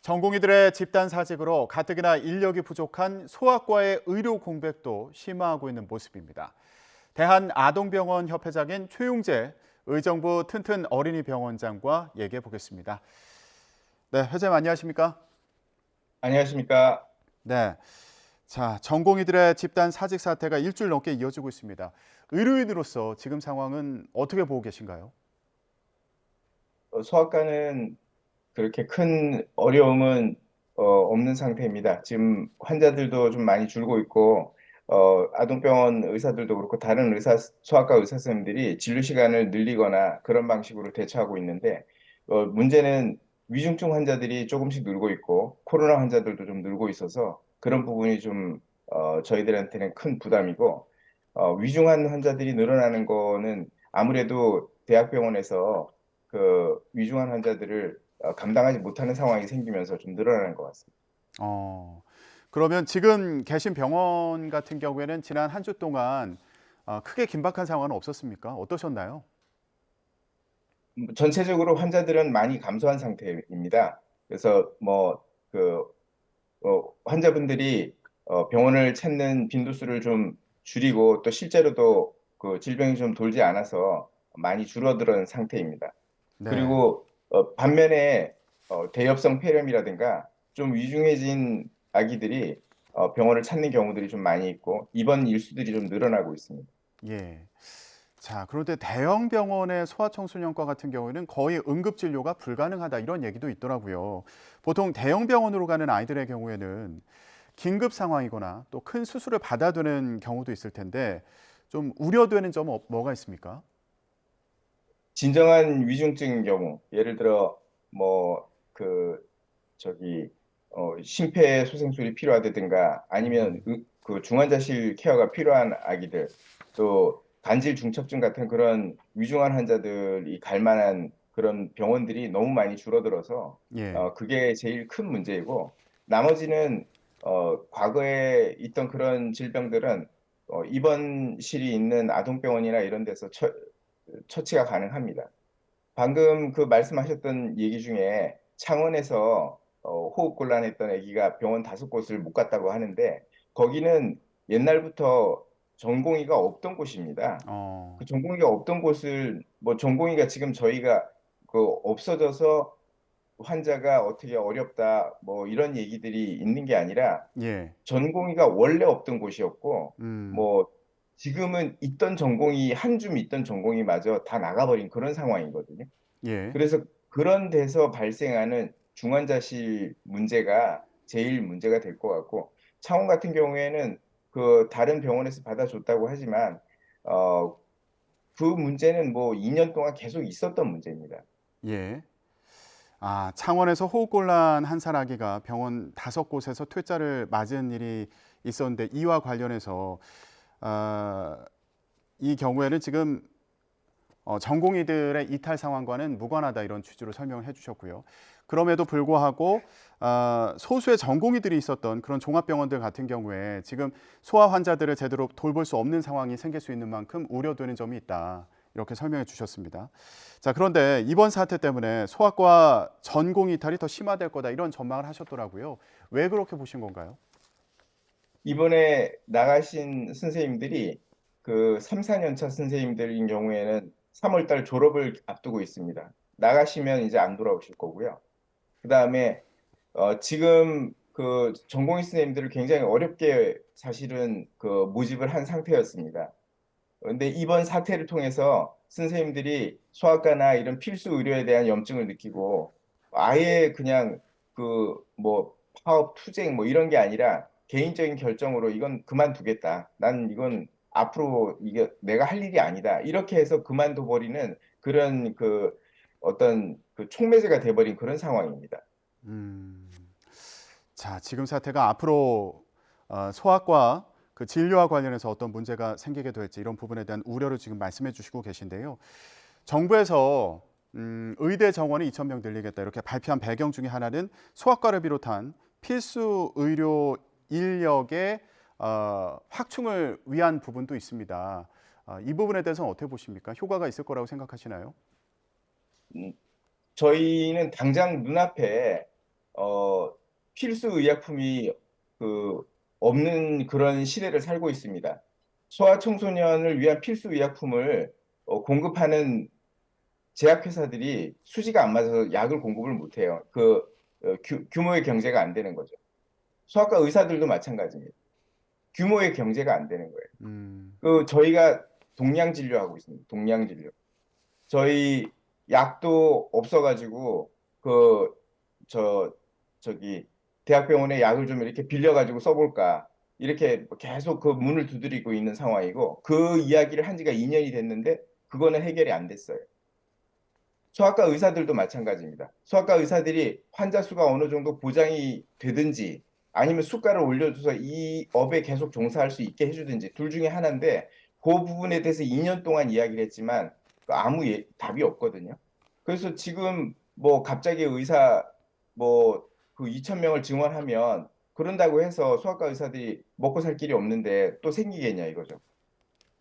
전공의들의 집단 사직으로 가뜩이나 인력이 부족한 소아과의 의료 공백도 심화하고 있는 모습입니다. 대한아동병원 협회장인 최용재 의정부 튼튼 어린이병원장과 얘기해 보겠습니다. 네, 회장님 안녕하십니까? 안녕하십니까. 네, 자 전공의들의 집단 사직 사태가 일주일 넘게 이어지고 있습니다. 의료인으로서 지금 상황은 어떻게 보고 계신가요? 소아과는 그렇게 큰 어려움은 없는 상태입니다. 지금 환자들도 좀 많이 줄고 있고, 아동병원 의사들도 그렇고 다른 소아과 의사 선생님들이 진료 시간을 늘리거나 그런 방식으로 대처하고 있는데, 문제는 위중증 환자들이 조금씩 늘고 있고, 코로나 환자들도 좀 늘고 있어서 그런 부분이 좀 저희들한테는 큰 부담이고, 위중한 환자들이 늘어나는 거는 아무래도 대학병원에서 그 위중한 환자들을 감당하지 못하는 상황이 생기면서 좀 늘어나는 것 같습니다. 어, 그러면 지금 계신 병원 같은 경우에는 지난 한 주 동안 크게 긴박한 상황은 없었습니까? 어떠셨나요? 전체적으로 환자들은 많이 감소한 상태입니다. 그래서 환자분들이 병원을 찾는 빈도수를 좀 줄이고 또 실제로도 그 질병이 좀 돌지 않아서 많이 줄어드는 상태입니다. 네. 그리고 반면에 대엽성 폐렴이라든가 좀 위중해진 아기들이 병원을 찾는 경우들이 좀 많이 있고 입원 일수들이 좀 늘어나고 있습니다. 예. 자, 그런데 대형 병원의 소아청소년과 같은 경우에는 거의 응급 진료가 불가능하다 이런 얘기도 있더라고요. 보통 대형 병원으로 가는 아이들의 경우에는 긴급 상황이거나 또 큰 수술을 받아두는 경우도 있을 텐데 좀 우려되는 점은 뭐가 있습니까? 진정한 위중증인 경우, 예를 들어 뭐 그 저기 심폐소생술이 필요하다든가 아니면 그 중환자실 케어가 필요한 아기들, 또 간질 중첩증 같은 그런 위중한 환자들이 갈 만한 그런 병원들이 너무 많이 줄어들어서 예. 그게 제일 큰 문제이고, 나머지는 과거에 있던 그런 질병들은 입원실이 있는 아동병원이나 이런 데서 처치가 가능합니다. 방금 그 말씀하셨던 얘기 중에 창원에서 호흡곤란했던 아기가 병원 5곳을 못 갔다고 하는데, 거기는 옛날부터 전공의가 없던 곳입니다. 어. 그 전공의가 없던 곳을 뭐 전공의가 지금 저희가 그 없어져서 환자가 어떻게 어렵다 뭐 이런 얘기들이 있는 게 아니라, 예. 전공의가 원래 없던 곳이었고, 음. 뭐 지금은 있던 전공의 한 줌 있던 전공의마저 다 나가버린 그런 상황이거든요. 예. 그래서 그런 데서 발생하는 중환자실 문제가 제일 문제가 될 것 같고, 창원 같은 경우에는 그 다른 병원에서 받아줬다고 하지만 어, 그 문제는 뭐 2년 동안 계속 있었던 문제입니다. 예. 아, 창원에서 호흡곤란 한 살 아기가 병원 5곳에서 퇴짜를 맞은 일이 있었는데 이와 관련해서 아, 이 경우에는 지금 전공의들의 이탈 상황과는 무관하다 이런 취지로 설명을 해주셨고요. 그럼에도 불구하고 소수의 전공의들이 있었던 그런 종합병원들 같은 경우에 지금 소아 환자들을 제대로 돌볼 수 없는 상황이 생길 수 있는 만큼 우려되는 점이 있다. 이렇게 설명해 주셨습니다. 자, 그런데 이번 사태 때문에 소아과 전공 이탈이 더 심화될 거다 이런 전망을 하셨더라고요. 왜 그렇게 보신 건가요? 이번에 나가신 선생님들이 그 3, 4년 차 선생님들인 경우에는 3월 달 졸업을 앞두고 있습니다. 나가시면 이제 안 돌아오실 거고요. 그다음에 지금 그 전공의 선생님들을 굉장히 어렵게 사실은 그 모집을 한 상태였습니다. 그런데 이번 사태를 통해서 선생님들이 소아과나 이런 필수 의료에 대한 염증을 느끼고 아예 그냥 그 뭐 파업 투쟁 뭐 이런 게 아니라 개인적인 결정으로 이건 그만두겠다. 난 이건 앞으로 이게 내가 할 일이 아니다. 이렇게 해서 그만둬 버리는 그런 그 어떤 그 촉매제가 돼버린 그런 상황입니다. 음, 자, 지금 사태가 앞으로 소아과 그 진료와 관련해서 어떤 문제가 생기게 될지 이런 부분에 대한 우려를 지금 말씀해 주시고 계신데요. 정부에서 의대 정원이 2,000명 늘리겠다 이렇게 발표한 배경 중에 하나는 소아과를 비롯한 필수 의료 인력의 확충을 위한 부분도 있습니다. 이 부분에 대해서는 어떻게 보십니까? 효과가 있을 거라고 생각하시나요? 음, 저희는 당장 눈앞에 어, 필수 의약품이 그 없는 그런 시대를 살고 있습니다. 소아청소년을 위한 필수 의약품을 공급하는 제약회사들이 수지가 안 맞아서 약을 공급을 못해요. 규모의 경제가 안 되는 거죠. 소아과 의사들도 마찬가지입니다. 규모의 경제가 안 되는 거예요. 음, 저희가 동양 진료하고 있습니다. 동양 진료. 저희 약도 없어가지고 그 저 저기 대학병원에 약을 좀 이렇게 빌려가지고 써볼까 이렇게 계속 그 문을 두드리고 있는 상황이고 그 이야기를 한 지가 2년이 됐는데 그거는 해결이 안 됐어요. 소아과 의사들도 마찬가지입니다. 소아과 의사들이 환자 수가 어느 정도 보장이 되든지 아니면 수가를 올려줘서 이 업에 계속 종사할 수 있게 해주든지 둘 중에 하나인데 그 부분에 대해서 2년 동안 이야기를 했지만 아무 답이 없거든요. 그래서 지금 뭐 갑자기 의사 뭐 그 2천 명을 증원하면 그런다고 해서 소아과 의사들이 먹고 살 길이 없는데 또 생기겠냐 이거죠.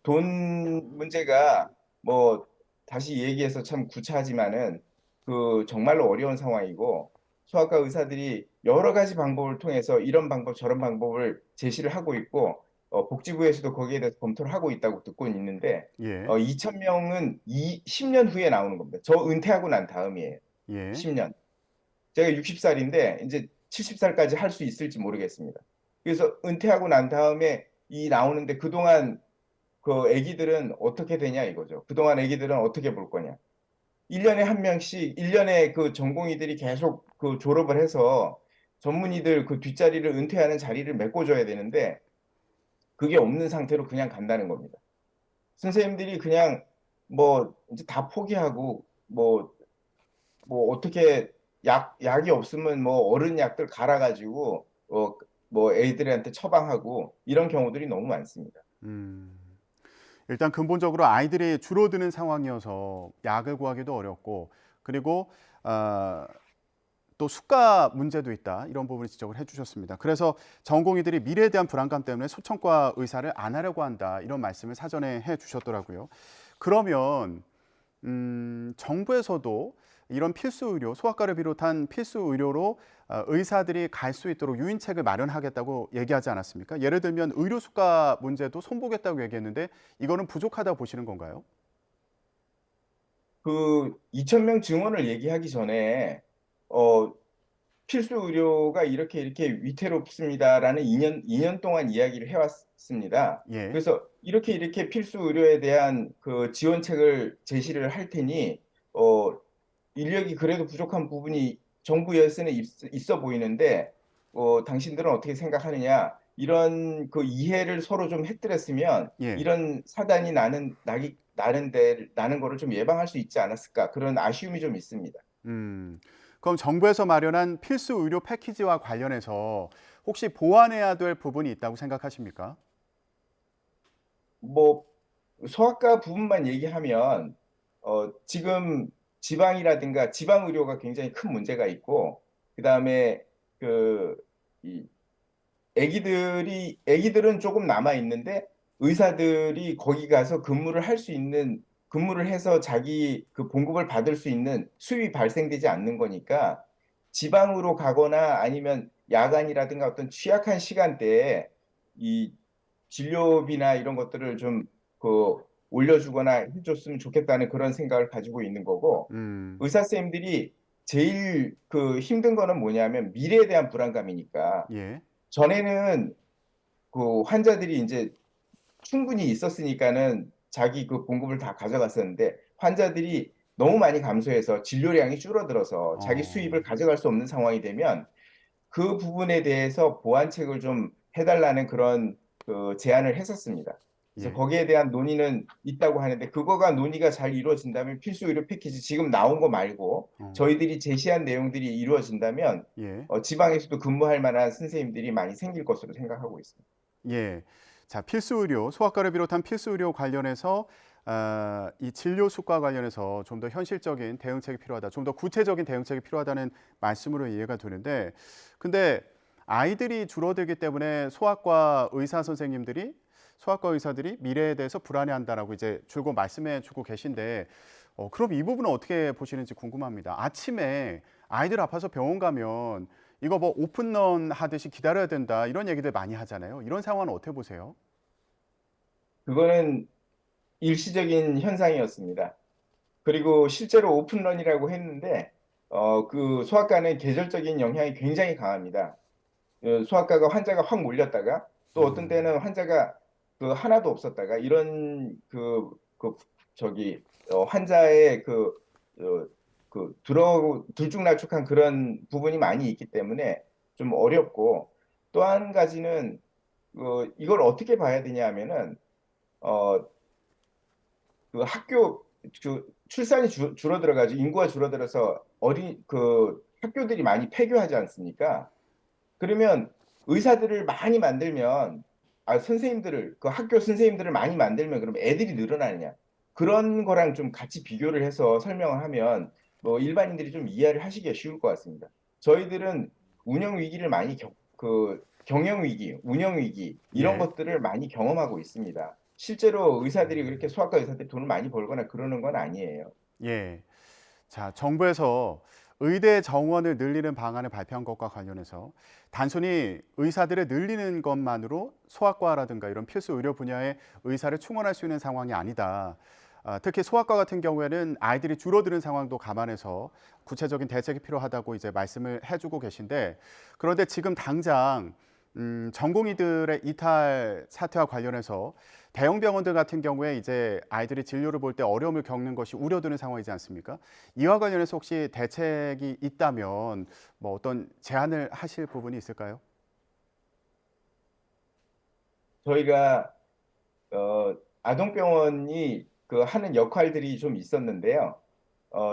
돈 문제가 뭐 다시 얘기해서 참 구차하지만은 정말로 어려운 상황이고 소아과 의사들이 여러 가지 방법을 통해서 이런 방법 저런 방법을 제시를 하고 있고 복지부에서도 거기에 대해서 검토를 하고 있다고 듣고 있는데 예, 2천 명은 10년 후에 나오는 겁니다. 저 은퇴하고 난 다음이에요. 예. 10년. 제가 60살인데 이제 70살까지 할 수 있을지 모르겠습니다. 그래서 은퇴하고 난 다음에 이 나오는데 그동안 그 애기들은 어떻게 되냐 이거죠. 그동안 애기들은 어떻게 볼 거냐. 1년에 한 명씩 1년에 그 전공의들이 계속 그 졸업을 해서 전문의들 그 뒷자리를 은퇴하는 자리를 메꿔줘야 되는데 그게 없는 상태로 그냥 간다는 겁니다. 선생님들이 그냥 뭐 이제 다 포기하고 뭐 어떻게 약이 없으면 뭐 어른 약들 갈아가지고 뭐 애들한테 처방하고 이런 경우들이 너무 많습니다. 음. 일단 근본적으로 아이들이 줄어드는 상황이어서 약을 구하기도 어렵고 그리고 아, 또 수가 문제도 있다 이런 부분을 지적을 해주셨습니다. 그래서 전공의들이 미래에 대한 불안감 때문에 소청과 의사를 안 하려고 한다 이런 말씀을 사전에 해주셨더라고요. 그러면 정부에서도 이런 필수 의료, 소아과를 비롯한 필수 의료로 의사들이 갈 수 있도록 유인책을 마련하겠다고 얘기하지 않았습니까? 예를 들면 의료 수가 문제도 손보겠다고 얘기했는데 이거는 부족하다고 보시는 건가요? 2천 명 증원을 얘기하기 전에 어, 필수 의료가 이렇게 위태롭습니다라는 2년 동안 이야기를 해왔습니다. 예, 그래서 이렇게 필수 의료에 대한 그 지원책을 제시를 할 테니 어, 인력이 그래도 부족한 부분이 정부에서는 있어 보이는데 당신들은 어떻게 생각하느냐 이런 그 이해를 서로 좀 해드렸으면 예. 이런 사단이 나는 거를 좀 예방할 수 있지 않았을까 그런 아쉬움이 좀 있습니다. 그럼 정부에서 마련한 필수 의료 패키지와 관련해서 혹시 보완해야 될 부분이 있다고 생각하십니까? 뭐 소아과 부분만 얘기하면 지금 지방이라든가 지방 의료가 굉장히 큰 문제가 있고 그다음에 그 이 애기들은 조금 남아 있는데 의사들이 거기 가서 근무를 해서 자기 그 봉급을 받을 수 있는 수입이 발생되지 않는 거니까 지방으로 가거나 아니면 야간이라든가 어떤 취약한 시간대에 이 진료비나 이런 것들을 좀 그 올려주거나 해줬으면 좋겠다는 그런 생각을 가지고 있는 거고 음, 의사 선생님들이 제일 그 힘든 거는 뭐냐면 미래에 대한 불안감이니까 예, 전에는 그 환자들이 이제 충분히 있었으니까는 자기 그 봉급을 다 가져갔었는데 환자들이 너무 많이 감소해서 진료량이 줄어들어서 자기 수입을 어, 가져갈 수 없는 상황이 되면 그 부분에 대해서 보완책을 좀 해달라는 그런 그 제안을 했었습니다. 그래서 예, 거기에 대한 논의는 있다고 하는데 그거가 논의가 잘 이루어진다면 필수 의료 패키지 지금 나온 거 말고 어, 저희들이 제시한 내용들이 이루어진다면 예. 지방에서도 근무할 만한 선생님들이 많이 생길 것으로 생각하고 있습니다. 예. 자, 필수 의료, 소아과를 비롯한 필수 의료 관련해서 이 진료 수과 관련해서 좀 더 현실적인 대응책이 필요하다. 좀 더 구체적인 대응책이 필요하다는 말씀으로 이해가 되는데 근데 아이들이 줄어들기 때문에 소아과 의사들이 미래에 대해서 불안해한다라고 이제 줄곧 말씀해 주고 계신데 그럼 이 부분은 어떻게 보시는지 궁금합니다. 아침에 아이들 아파서 병원 가면 이거 뭐 오픈런 하듯이 기다려야 된다 이런 얘기들 많이 하잖아요. 이런 상황은 어떻게 보세요? 그거는 일시적인 현상이었습니다. 그리고 실제로 오픈런이라고 했는데 그 소아과는 계절적인 영향이 굉장히 강합니다. 소아과가 환자가 확 몰렸다가 또 어떤 음, 때는 환자가 그 하나도 없었다가 이런 저기 환자의 들쭉날쭉한 그런 부분이 많이 있기 때문에 좀 어렵고 또 한 가지는 이걸 어떻게 봐야 되냐 하면은 어, 그 학교 출산이 줄어들어가지고 인구가 줄어들어서 학교들이 많이 폐교하지 않습니까? 그러면 의사들을 많이 만들면 선생님들을 그 학교 선생님들을 많이 만들면 그럼 애들이 늘어나느냐? 그런 거랑 좀 같이 비교를 해서 설명을 하면 뭐 일반인들이 좀 이해를 하시기가 쉬울 것 같습니다. 저희들은 운영 위기를 많이 경영 위기, 운영 위기 이런 예. 것들을 많이 경험하고 있습니다. 실제로 의사들이 그렇게 음, 소아과 의사들이 돈을 많이 벌거나 그러는 건 아니에요. 예. 자, 정부에서 의대 정원을 늘리는 방안을 발표한 것과 관련해서 단순히 의사들을 늘리는 것만으로 소아과라든가 이런 필수 의료 분야에 의사를 충원할 수 있는 상황이 아니다. 특히 소아과 같은 경우에는 아이들이 줄어드는 상황도 감안해서 구체적인 대책이 필요하다고 이제 말씀을 해주고 계신데 그런데 지금 당장 전공의들의 이탈 사태와 관련해서 대형 병원들 같은 경우에 이제 아이들이 진료를 볼 때 어려움을 겪는 것이 우려되는 상황이지 않습니까? 이와 관련해서 혹시 대책이 있다면 뭐 어떤 제안을 하실 부분이 있을까요? 저희가 아동병원이 그 하는 역할들이 좀 있었는데요.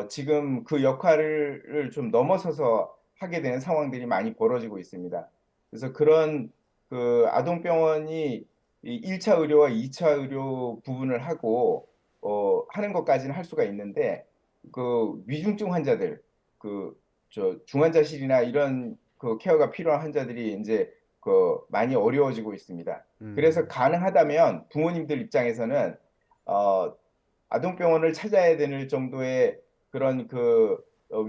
지금 그 역할을 좀 넘어서서 하게 되는 상황들이 많이 벌어지고 있습니다. 그래서 그런 그 아동병원이 이 1차 의료와 2차 의료 부분을 하고 하는 것까지는 할 수가 있는데 그 위중증 환자들 그 중환자실이나 이런 그 케어가 필요한 환자들이 이제 많이 어려워지고 있습니다. 그래서 음, 가능하다면 부모님들 입장에서는 어, 아동병원을 찾아야 되는 정도의 그런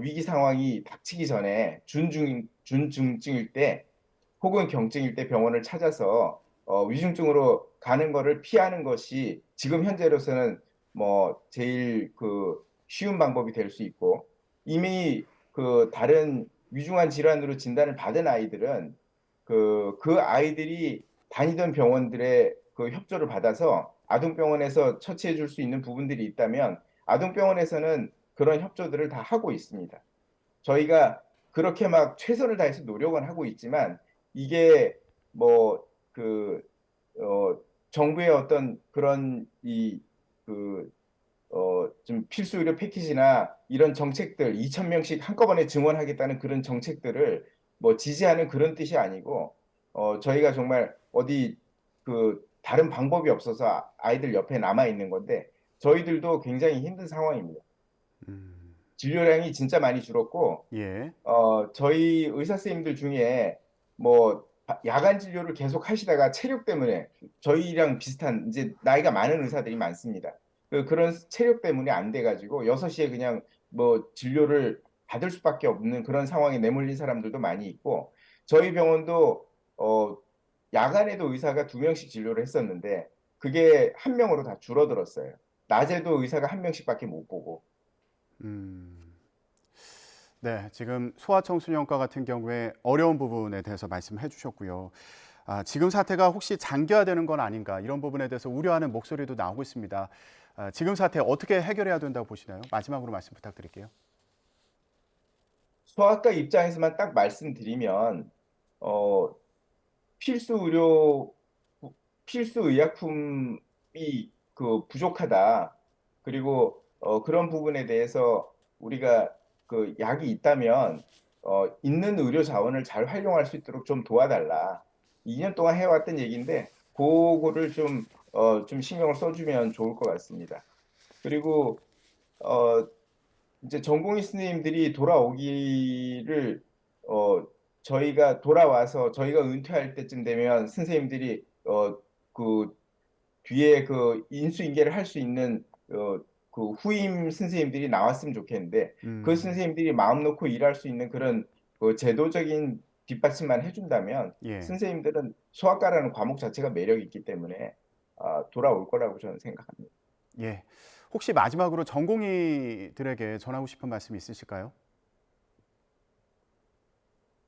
위기 상황이 닥치기 전에 준중증일 때 혹은 경증일 때 병원을 찾아서 위중증으로 가는 거를 피하는 것이 지금 현재로서는 뭐 제일 쉬운 방법이 될 수 있고 이미 다른 위중한 질환으로 진단을 받은 아이들은 그 아이들이 다니던 병원들의 그 협조를 받아서 아동병원에서 처치해 줄 수 있는 부분들이 있다면 아동병원에서는 그런 협조들을 다 하고 있습니다. 저희가 그렇게 막 최선을 다해서 노력은 하고 있지만 이게 뭐 정부의 어떤 그런 좀 필수 의료 패키지나 이런 정책들 2천 명씩 한꺼번에 증원하겠다는 그런 정책들을 뭐 지지하는 그런 뜻이 아니고 저희가 정말 어디 다른 방법이 없어서 아이들 옆에 남아 있는 건데 저희들도 굉장히 힘든 상황입니다. 음, 진료량이 진짜 많이 줄었고 예, 저희 의사 선생님들 중에 뭐 야간 진료를 계속 하시다가 체력 때문에 저희랑 비슷한 이제 나이가 많은 의사들이 많습니다. 그런 체력 때문에 안 돼가지고 6시에 그냥 뭐 진료를 받을 수밖에 없는 그런 상황에 내몰린 사람들도 많이 있고 저희 병원도 야간에도 의사가 2명씩 진료를 했었는데 그게 1명으로 다 줄어들었어요. 낮에도 의사가 1명씩밖에 못 보고 음, 네, 지금 소아청소년과 같은 경우에 어려운 부분에 대해서 말씀해 주셨고요. 지금 사태가 혹시 장기화되는 건 아닌가 이런 부분에 대해서 우려하는 목소리도 나오고 있습니다. 지금 사태 어떻게 해결해야 된다고 보시나요? 마지막으로 말씀 부탁드릴게요. 소아과 입장에서만 딱 말씀드리면 어, 필수 의료 필수 의약품이 부족하다. 그리고 그런 부분에 대해서 우리가 약이 있다면 있는 의료 자원을 잘 활용할 수 있도록 좀 도와달라. 2년 동안 해왔던 얘기인데 그거를 좀 신경을 써주면 좋을 것 같습니다. 그리고 어, 이제 전공의 스님들이 돌아오기를 저희가 돌아와서 저희가 은퇴할 때쯤 되면 선생님들이 그 뒤에 인수인계를 할 수 있는 후임 선생님들이 나왔으면 좋겠는데 그 음, 선생님들이 마음 놓고 일할 수 있는 그런 제도적인 뒷받침만 해준다면 예. 선생님들은 소아과라는 과목 자체가 매력이 있기 때문에 돌아올 거라고 저는 생각합니다. 예. 혹시 마지막으로 전공의들에게 전하고 싶은 말씀 있으실까요?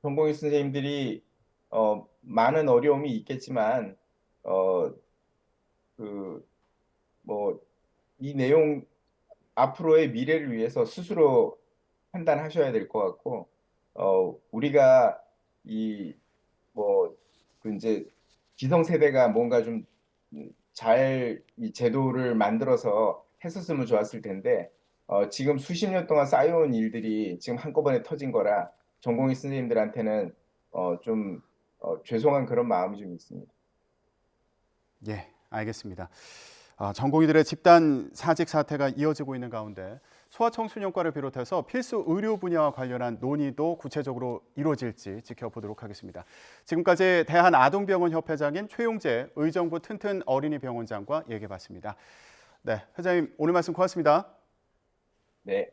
전공의 선생님들이 많은 어려움이 있겠지만 어, 그, 뭐, 이 내용 앞으로의 미래를 위해서 스스로 판단하셔야 될 것 같고, 우리가 이, 뭐, 그 이제 기성세대가 뭔가 좀 잘 이 제도를 만들어서 했었으면 좋았을 텐데, 지금 수십 년 동안 쌓여온 일들이 지금 한꺼번에 터진 거라 전공의 선생님들한테는 좀 죄송한 그런 마음이 좀 있습니다. 예, 알겠습니다. 전공의들의 집단 사직 사태가 이어지고 있는 가운데 소아청소년과를 비롯해서 필수 의료 분야와 관련한 논의도 구체적으로 이루어질지 지켜보도록 하겠습니다. 지금까지 대한아동병원 협회장인 최용재 의정부 튼튼 어린이병원장과 얘기해봤습니다. 네, 회장님 오늘 말씀 고맙습니다. 네.